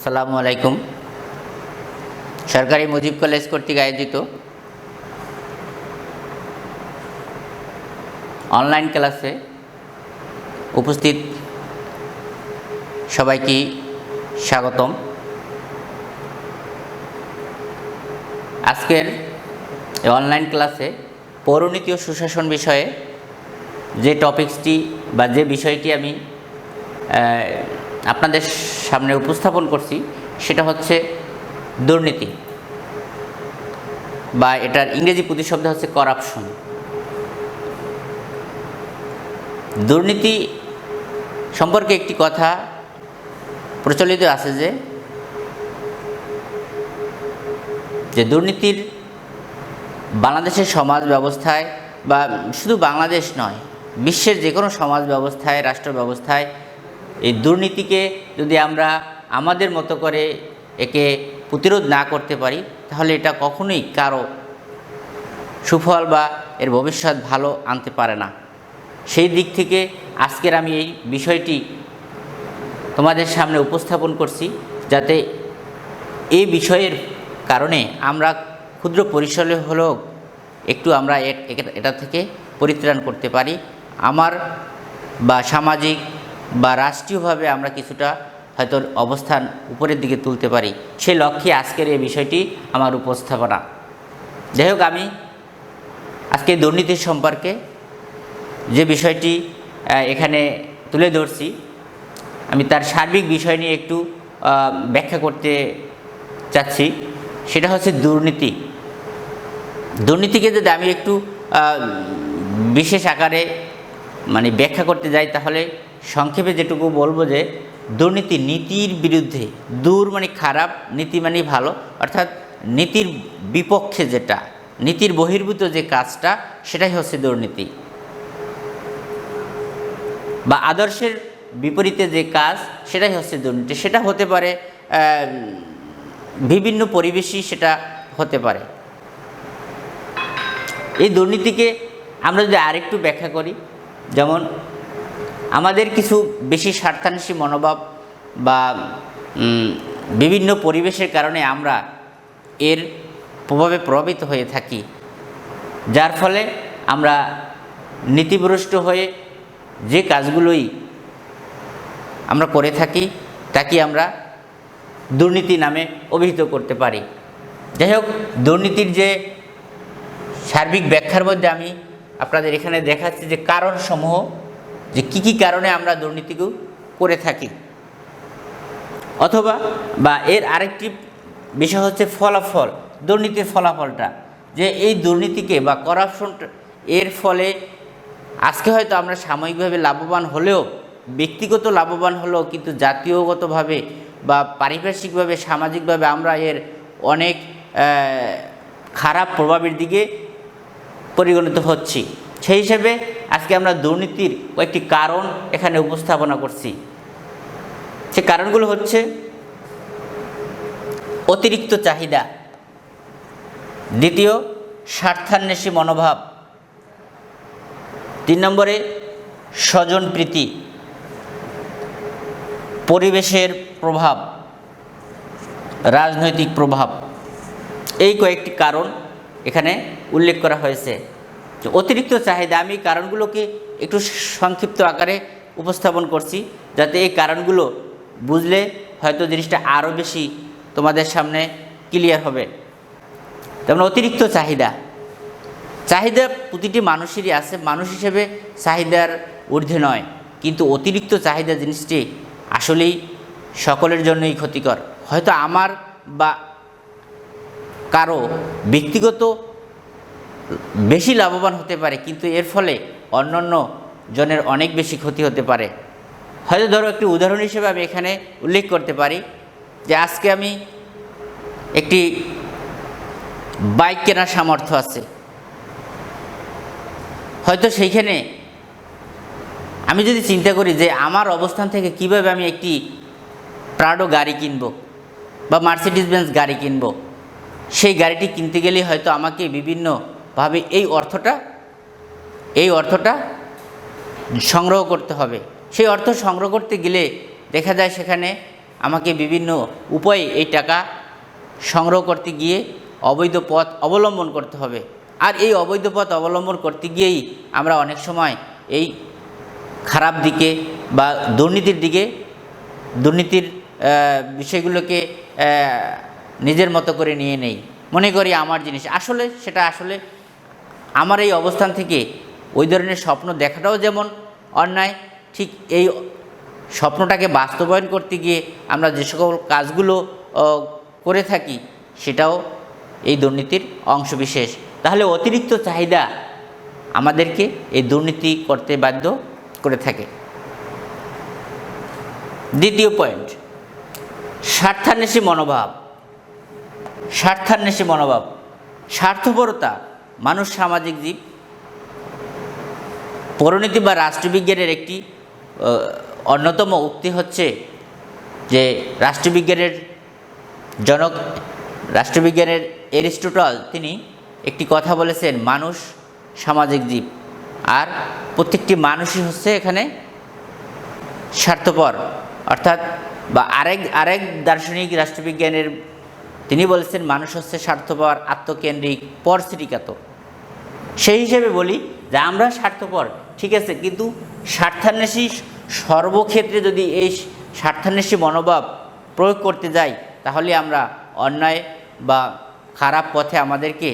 আসসালামু আলাইকুম। সরকারি মুজিব কলেজ কর্তৃক আয়োজিত অনলাইন ক্লাসে উপস্থিত সবাইকে স্বাগতম। আজকের এই অনলাইন ক্লাসে পৌরনীতি ও সুশাসন বিষয়ে যে টপিকসটি বা যে বিষয়টি আমি আপনাদের সামনে উপস্থাপন করছি সেটা হচ্ছে দুর্নীতি, বা এটার ইংরেজি প্রতিশব্দ হচ্ছে করাপশন। দুর্নীতি সম্পর্কে একটি কথা প্রচলিত আছে যে দুর্নীতির বাংলাদেশের সমাজ ব্যবস্থায়, বা শুধু বাংলাদেশ নয়, বিশ্বের যে কোনো সমাজ ব্যবস্থায়, রাষ্ট্র ব্যবস্থায় এই দুর্নীতিকে যদি আমরা আমাদের মতো করে একে প্রতিরোধ না করতে পারি তাহলে এটা কখনোই কারো সুফল বা এর ভবিষ্যৎ ভালো আনতে পারে না। সেই দিক থেকে আজকের আমি এই বিষয়টি তোমাদের সামনে উপস্থাপন করছি, যাতে এই বিষয়ের কারণে আমরা ক্ষুদ্র পরিসরে হলেও একটু আমরা এটা থেকে পরিত্রাণ করতে পারি, আমার বা সামাজিক বা রাষ্ট্রীয়ভাবে আমরা কিছুটা হয়তো অবস্থান উপরের দিকে তুলতে পারি। সেই লক্ষ্যে আজকের এই বিষয়টি আমার উপস্থাপনা। যাই হোক, আমি আজকে দুর্নীতির সম্পর্কে যে বিষয়টি এখানে তুলে ধরছি, আমি তার সার্বিক বিষয় নিয়ে একটু ব্যাখ্যা করতে চাচ্ছি। সেটা হচ্ছে দুর্নীতি। দুর্নীতিকে যদি আমি একটু বিশেষ আকারে ব্যাখ্যা করতে যাই তাহলে সংক্ষেপে যেটুকু বলবো যে দুর্নীতি নীতির বিরুদ্ধে, দূর মানে খারাপ, নীতি মানে ভালো, অর্থাৎ নীতির বিপক্ষে যেটা, নীতির বহির্ভূত যে কাজটা, সেটাই হচ্ছে দুর্নীতি। বা আদর্শের বিপরীতে যে কাজ, সেটাই হচ্ছে দুর্নীতি। সেটা হতে পারে বিভিন্ন পরিবেশই সেটা হতে পারে। এই দুর্নীতিকে আমরা যদি আরেকটু ব্যাখ্যা করি, যেমন আমাদের কিছু বেশি স্বার্থান্বেষী মনোভাব বা বিভিন্ন পরিবেশের কারণে আমরা এর প্রভাবে প্রভাবিত হয়ে থাকি, যার ফলে আমরা নীতিভ্রষ্ট হয়ে যে কাজগুলোই আমরা করে থাকি তাকে আমরা দুর্নীতি নামে অভিহিত করতে পারি। যাই হোক, দুর্নীতির যে সার্বিক ব্যাখ্যার মধ্যে আমি আপনাদের এখানে দেখাচ্ছি যে কারণসমূহ, যে কী কী কারণে আমরা দুর্নীতিকে করে থাকি, অথবা বা এর আরেকটি বিষয় হচ্ছে ফলাফল, দুর্নীতির ফলাফলটা, যে এই দুর্নীতিকে বা করাপশনটা এর ফলে আজকে হয়তো আমরা সাময়িকভাবে লাভবান হলেও, ব্যক্তিগত লাভবান হলেও, কিন্তু জাতীয়গতভাবে বা পারিপার্শ্বিকভাবে, সামাজিকভাবে আমরা এর অনেক খারাপ প্রভাবের দিকে পরিগণিত হচ্ছি। সেই হিসেবে আজকে আমরা দুর্নীতির কয়েকটি কারণ এখানে উপস্থাপনা করছি। সে কারণগুলো হচ্ছে অতিরিক্ত চাহিদা, দ্বিতীয় স্বার্থান্বেষী মনোভাব, 3 নম্বরে স্বজনপ্রীতি, পরিবেশের প্রভাব, রাজনৈতিক প্রভাব। এই কয়েকটি কারণ এখানে উল্লেখ করা হয়েছে। অতিরিক্ত চাহিদা, আমি কারণগুলোকে একটু সংক্ষিপ্ত আকারে উপস্থাপন করছি, যাতে এই কারণগুলো বুঝলে হয়তো জিনিসটা আরও বেশি তোমাদের সামনে ক্লিয়ার হবে। যেমন অতিরিক্ত চাহিদা, চাহিদা প্রতিটি মানুষেরই আছে, মানুষ হিসেবে চাহিদার ঊর্ধ্বে নয়, কিন্তু অতিরিক্ত চাহিদা জিনিসটি আসলেই সকলের জন্যই ক্ষতিকর। হয়তো আমার বা কারো ব্যক্তিগত বেশি লাভবান হতে পারে, কিন্তু এর ফলে অন্যান্য জনের অনেক বেশি ক্ষতি হতে পারে। হয়তো ধরো একটি উদাহরণ হিসেবে আমি এখানে উল্লেখ করতে পারি যে আজকে আমি একটি বাইক কেনার সামর্থ্য আছে, হয়তো সেইখানে আমি যদি চিন্তা করি যে আমার অবস্থান থেকে কিভাবে আমি একটি প্রাডো গাড়ি কিনব বা মার্সিডিজ বেঞ্জ গাড়ি কিনব, সেই গাড়িটি কিনতে গেলে হয়তো আমাকে বিভিন্নভাবে এই অর্থটা সংগ্রহ করতে হবে। সেই অর্থ সংগ্রহ করতে গেলে দেখা যায় সেখানে আমাকে বিভিন্ন উপায়ে এই টাকা সংগ্রহ করতে গিয়ে অবৈধ পথ অবলম্বন করতে হবে। আর এই অবৈধ পথ অবলম্বন করতে গিয়েই আমরা অনেক সময় এই খারাপ দিকে বা দুর্নীতির বিষয়গুলোকে নিজের মতো করে নিয়ে নেই, মনে করি আমার জিনিস। আসলে সেটা আসলে আমার এই অবস্থান থেকে ওই ধরনের স্বপ্ন দেখাটাও যেমন অন্যায়, ঠিক এই স্বপ্নটাকে বাস্তবায়ন করতে গিয়ে আমরা যে সকল কাজগুলো করে থাকি সেটাও এই দুর্নীতির অংশবিশেষ। তাহলে অতিরিক্ত চাহিদা আমাদেরকে এই দুর্নীতি করতে বাধ্য করে থাকে। দ্বিতীয় পয়েন্ট, স্বার্থান্বেষী মনোভাব। স্বার্থপরতা। মানুষ সামাজিক জীব। পরিণতি বা রাষ্ট্রবিজ্ঞানের একটি অন্যতম উক্তি হচ্ছে যে রাষ্ট্রবিজ্ঞানের এরিস্টটল তিনি একটি কথা বলেছেন, মানুষ সামাজিক জীব, আর প্রত্যেকটি মানুষই হচ্ছে এখানে স্বার্থপর। অর্থাৎ বা আরেক দার্শনিক রাষ্ট্রবিজ্ঞানের তিনি বলেছেন মানুষ হচ্ছে স্বার্থপর, আত্মকেন্দ্রিক, পরশ্রীকাতর। সেই হিসেবে বলি যে আমরা স্বার্থপর ঠিক আছে, কিন্তু স্বার্থান্বেষী সর্বক্ষেত্রে যদি এই স্বার্থান্বেষী মনোভাব প্রয়োগ করতে যাই তাহলে আমরা অন্যায় বা খারাপ পথে আমাদেরকে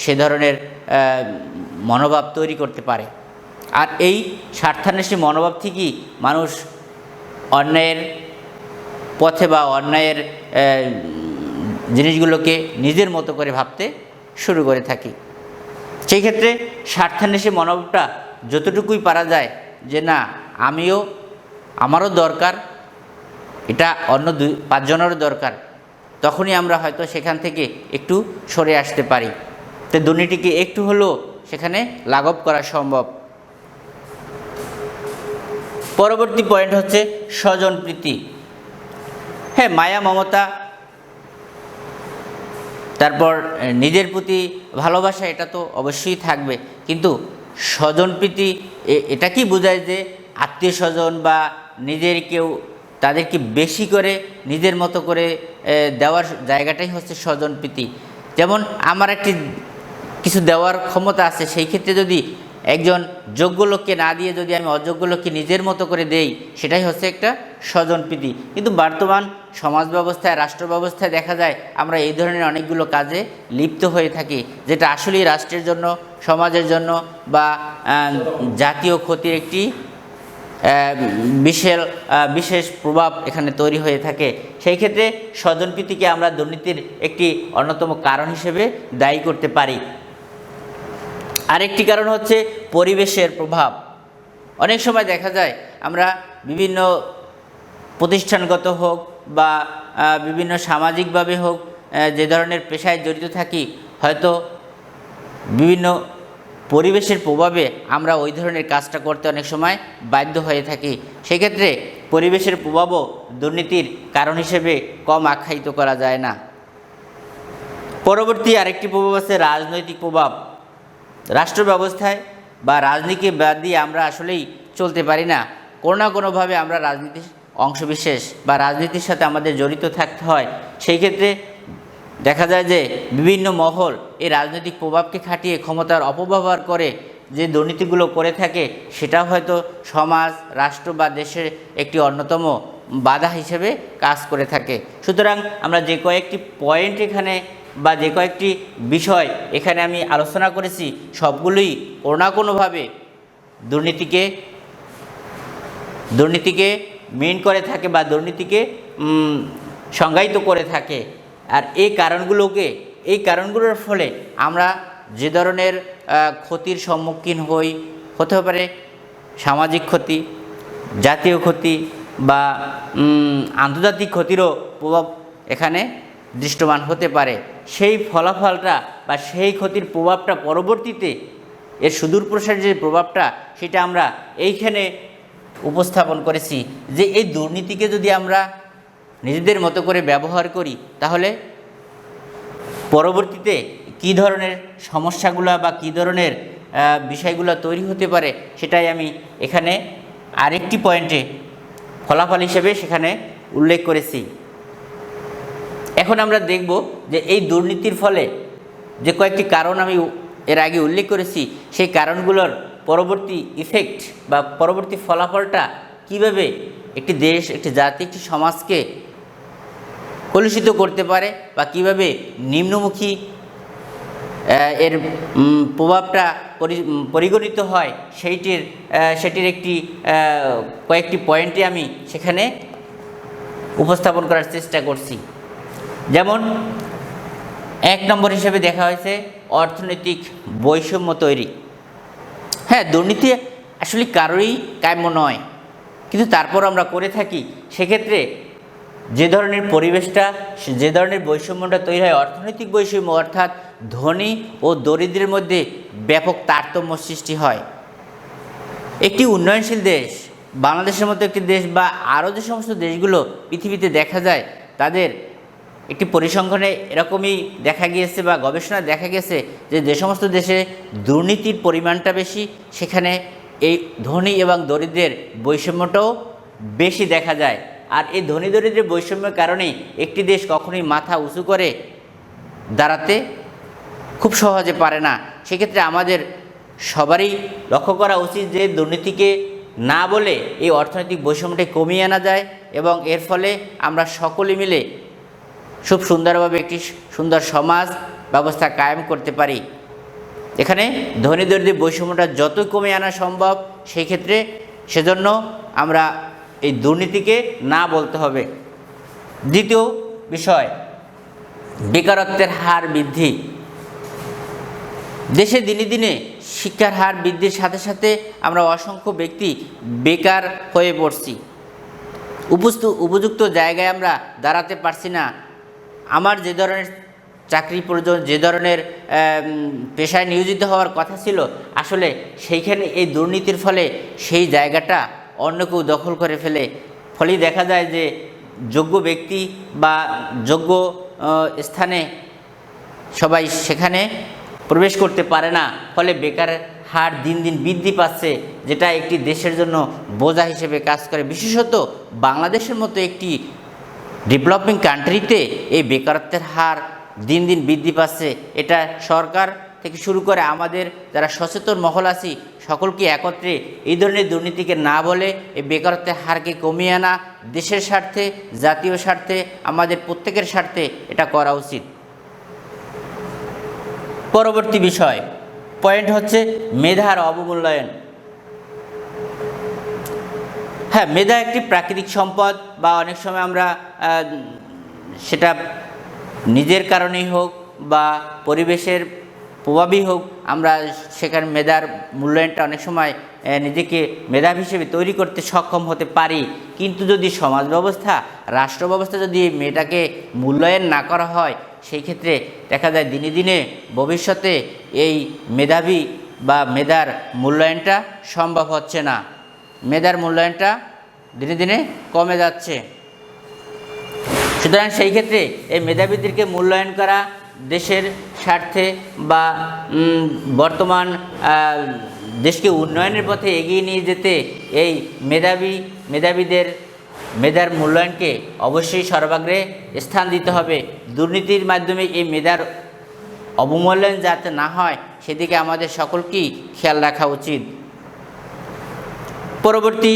সে ধরনের মনোভাব তৈরি করতে পারে। আর এই স্বার্থান্বেষী মনোভাব থেকেই মানুষ অন্যায়ের পথে বা অন্যায়ের জিনিসগুলোকে নিজের মতো করে ভাবতে শুরু করে থাকি। সেই ক্ষেত্রে স্বার্থান্বেষী মনোভাবটা যতটুকুই পারা যায় যে না আমারও দরকার, এটা অন্য 2-5 জনেরও দরকার, তখনই আমরা হয়তো সেখান থেকে একটু সরে আসতে পারি। তো দুর্নীতিকে একটু হলেও সেখানে লাঘব করা সম্ভব। পরবর্তী পয়েন্ট হচ্ছে স্বজনপ্রীতি। হ্যাঁ, মায়া মমতা, তারপর নিজের প্রতি ভালোবাসা, এটা তো অবশ্যই থাকবে, কিন্তু স্বজনপ্রীতি এটা কি বোঝায় যে আত্মীয় স্বজন বা নিজের কেউ তাদেরকে বেশি করে নিজের মতো করে দেওয়ার জায়গাটাই হচ্ছে স্বজনপ্রীতি। যেমন আমার কিছু দেওয়ার ক্ষমতা আছে, সেই ক্ষেত্রে যদি একজন যোগ্য লোককে না দিয়ে যদি আমি অযোগ্য লোককে নিজের মতো করে দেই, সেটাই হচ্ছে একটা স্বজনপ্রীতি। কিন্তু বর্তমান সমাজ ব্যবস্থায়, রাষ্ট্র ব্যবস্থায় দেখা যায় আমরা এই ধরনের অনেকগুলো কাজে লিপ্ত হয়ে থাকি, যেটা আসলেই রাষ্ট্রের জন্য, সমাজের জন্য বা জাতীয় ক্ষতির একটি বিশেষ প্রভাব এখানে তৈরি হয়ে থাকে। সেই ক্ষেত্রে স্বজনপ্রীতিকে আমরা দুর্নীতির একটি অন্যতম কারণ হিসেবে দায়ী করতে পারি। আরেকটি কারণ হচ্ছে পরিবেশের প্রভাব। অনেক সময় দেখা যায় আমরা বিভিন্ন প্রতিষ্ঠানগত হোক বা বিভিন্ন সামাজিকভাবে হোক যে ধরনের পেশায় জড়িত থাকি, হয়তো বিভিন্ন পরিবেশের প্রভাবে আমরা ওই ধরনের কাজটা করতে অনেক সময় বাধ্য হয়ে থাকি। সেক্ষেত্রে পরিবেশের প্রভাবও দুর্নীতির কারণ হিসেবে কম আখ্যায়িত করা যায় না। পরবর্তী আরেকটি প্রভাব আছে রাজনৈতিক প্রভাব। রাষ্ট্র ব্যবস্থায় বা রাজনীতিকে বাদ দিয়ে আমরা আসলেই চলতে পারি না। কোনো না কোনোভাবে আমরা রাজনীতির অংশবিশেষ বা রাজনীতির সাথে আমাদের জড়িত থাকতে হয়। সেই ক্ষেত্রে দেখা যায় যে বিভিন্ন মহল এই রাজনৈতিক প্রভাবকে খাটিয়ে ক্ষমতার অপব্যবহার করে যে দুর্নীতিগুলো করে থাকে, সেটাও হয়তো সমাজ, রাষ্ট্র বা দেশের একটি অন্যতম বাধা হিসেবে কাজ করে থাকে। সুতরাং আমরা যে কয়েকটি পয়েন্ট এখানে বা যে কয়েকটি বিষয় এখানে আমি আলোচনা করেছি, সবগুলোই কোনো না কোনোভাবে দুর্নীতিকে মেন করে থাকে বা দুর্নীতিকে সংজ্ঞায়িত করে থাকে। আর এই কারণগুলোর ফলে আমরা যে ধরনের ক্ষতির সম্মুখীন হতে পারে, সামাজিক ক্ষতি, জাতীয় ক্ষতি বা আন্তর্জাতিক ক্ষতিরও প্রভাব এখানে দৃশ্যমান হতে পারে। সেই ফলাফলটা বা সেই ক্ষতির প্রভাবটা পরবর্তীতে এর সুদূরপ্রসারী যে প্রভাবটা, সেটা আমরা এইখানে উপস্থাপন করেছি যে এই দুর্নীতিকে যদি আমরা নিজেদের মতো করে ব্যবহার করি, তাহলে পরবর্তীতে কী ধরনের সমস্যাগুলো বা কী ধরনের বিষয়গুলো তৈরি হতে পারে, সেটাই আমি এখানে আরেকটি পয়েন্টে ফলাফল হিসেবে সেখানে উল্লেখ করেছি। এখন আমরা দেখব যে এই দুর্নীতির ফলে যে কয়েকটি কারণ আমি এর আগে উল্লেখ করেছি, সেই কারণগুলোর পরবর্তী ইফেক্ট বা পরবর্তী ফলাফলটা কিভাবে একটি দেশ, একটি জাতি, একটি সমাজকে কলুষিত করতে পারে বা কিভাবে নিম্নমুখী এর প্রভাবটা পরিগণিত হয় সেটির একটি কয়েকটি পয়েন্টে আমি সেখানে উপস্থাপন করার চেষ্টা করছি। যেমন 1 নম্বর হিসেবে দেখা হয়েছে অর্থনৈতিক বৈষম্য তৈরি। হ্যাঁ, দুর্নীতি আসলে কারোরই কাম্য নয়, কিন্তু তারপর আমরা করে থাকি। সেক্ষেত্রে যে ধরনের পরিবেশটা, যে ধরনের বৈষম্যটা তৈরি হয়, অর্থনৈতিক বৈষম্য, অর্থাৎ ধনী ও দরিদ্রের মধ্যে ব্যাপক তারতম্য সৃষ্টি হয়। একটি উন্নয়নশীল দেশ, বাংলাদেশের মতো একটি দেশ বা আরও যে সমস্ত দেশগুলো পৃথিবীতে দেখা যায়, তাদের একটি পরিসংখ্যানে এরকমই দেখা গিয়েছে বা গবেষণায় দেখা গেছে যে সমস্ত দেশে দুর্নীতির পরিমাণটা বেশি, সেখানে এই ধনী এবং দরিদ্রের বৈষম্যটাও বেশি দেখা যায়। আর এই ধনী দরিদ্রের বৈষম্যের কারণেই একটি দেশ কখনোই মাথা উঁচু করে দাঁড়াতে খুব সহজে পারে না। সেক্ষেত্রে আমাদের সবারই লক্ষ্য করা উচিত যে দুর্নীতিকে না বলে এই অর্থনৈতিক বৈষম্যটা কমিয়ে আনা যায় এবং এর ফলে আমরা সকলে মিলে খুব সুন্দরভাবে একটি সুন্দর সমাজ ব্যবস্থা কায়েম করতে পারি। এখানে ধনী দরিদ্রের বৈষম্যটা যতই কমিয়ে আনা সম্ভব, সেই ক্ষেত্রে সেজন্য আমরা এই দুর্নীতিকে না বলতে হবে। দ্বিতীয় বিষয়, বেকারত্বের হার বৃদ্ধি। দেশে দিনে দিনে শিক্ষার হার বৃদ্ধির সাথে সাথে আমরা অসংখ্য ব্যক্তি বেকার হয়ে পড়ছি। উপযুক্ত জায়গায় আমরা দাঁড়াতে পারছি না। আমার যে ধরনের চাকরি প্রয়োজন, যে ধরনের পেশায় নিয়োজিত হওয়ার কথা ছিল, আসলে সেইখানে এই দুর্নীতির ফলে সেই জায়গাটা অন্য কেউ দখল করে ফেলে। ফলেই দেখা যায় যে যোগ্য ব্যক্তি বা যোগ্য স্থানে সবাই সেখানে প্রবেশ করতে পারে না। ফলে বেকার হার দিন দিন বৃদ্ধি পাচ্ছে, যেটা একটি দেশের জন্য বোঝা হিসেবে কাজ করে। বিশেষত বাংলাদেশের মতো একটি ডেভেলপিং কান্ট্রিতে এই বেকারত্বের হার দিন দিন বৃদ্ধি পাচ্ছে। এটা সরকার থেকে শুরু করে আমাদের যারা সচেতন মহল আছি, সকলকে একত্রে এই ধরনের দুর্নীতিকে না বলে এই বেকারত্বের হারকে কমিয়ে আনা দেশের স্বার্থে, জাতীয় স্বার্থে, আমাদের প্রত্যেকের স্বার্থে এটা করা উচিত। পরবর্তী বিষয় পয়েন্ট হচ্ছে মেধার অবমূল্যায়ন। হ্যাঁ, মেধা একটি প্রাকৃতিক সম্পদ, বা অনেক সময় আমরা সেটা নিজের কারণেই হোক বা পরিবেশের প্রভাবই হোক, আমরা সেখানে মেধার মূল্যায়নটা অনেক সময় নিজেকে মেধাবী হিসেবে তৈরি করতে সক্ষম হতে পারি। কিন্তু যদি সমাজ ব্যবস্থা, রাষ্ট্র ব্যবস্থা যদি এই মেধাকে মূল্যায়ন না করা হয়, সেই ক্ষেত্রে দেখা যায় দিনে দিনে ভবিষ্যতে এই মেধাবী বা মেধার মূল্যায়নটা সম্ভব হচ্ছে না। মেধার মূল্যায়নটা দিনে দিনে কমে যাচ্ছে। সুতরাং সেই ক্ষেত্রে এই মেধাবীদেরকে মূল্যায়ন করা দেশের স্বার্থে বা বর্তমান দেশকে উন্নয়নের পথে এগিয়ে নিয়ে যেতে এই মেধাবীদের মেধার মূল্যায়নকে অবশ্যই সর্বাগ্রে স্থান দিতে হবে। দুর্নীতির মাধ্যমে এই মেধার অবমূল্যায়ন যাতে না হয়, সেদিকে আমাদের সকলকেই খেয়াল রাখা উচিত। পরবর্তী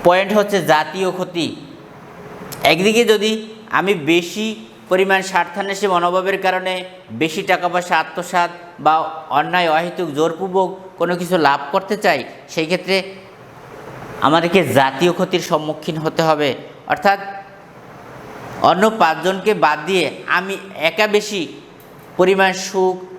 পয়েন্ট হচ্ছে জাতীয় ক্ষতি। একদিকে যদি আমি বেশি পরিমাণ স্বার্থান্বেষী মনোভাবের কারণে বেশি টাকা পয়সা আত্মসাৎ বা অন্যায় অহেতুক জোরপূর্বক কোনো কিছু লাভ করতে চাই, সেই ক্ষেত্রে আমাদেরকে জাতীয় ক্ষতির সম্মুখীন হতে হবে। অর্থাৎ অন্য 5 জনকে বাদ দিয়ে আমি একা বেশি পরিমাণ সুখ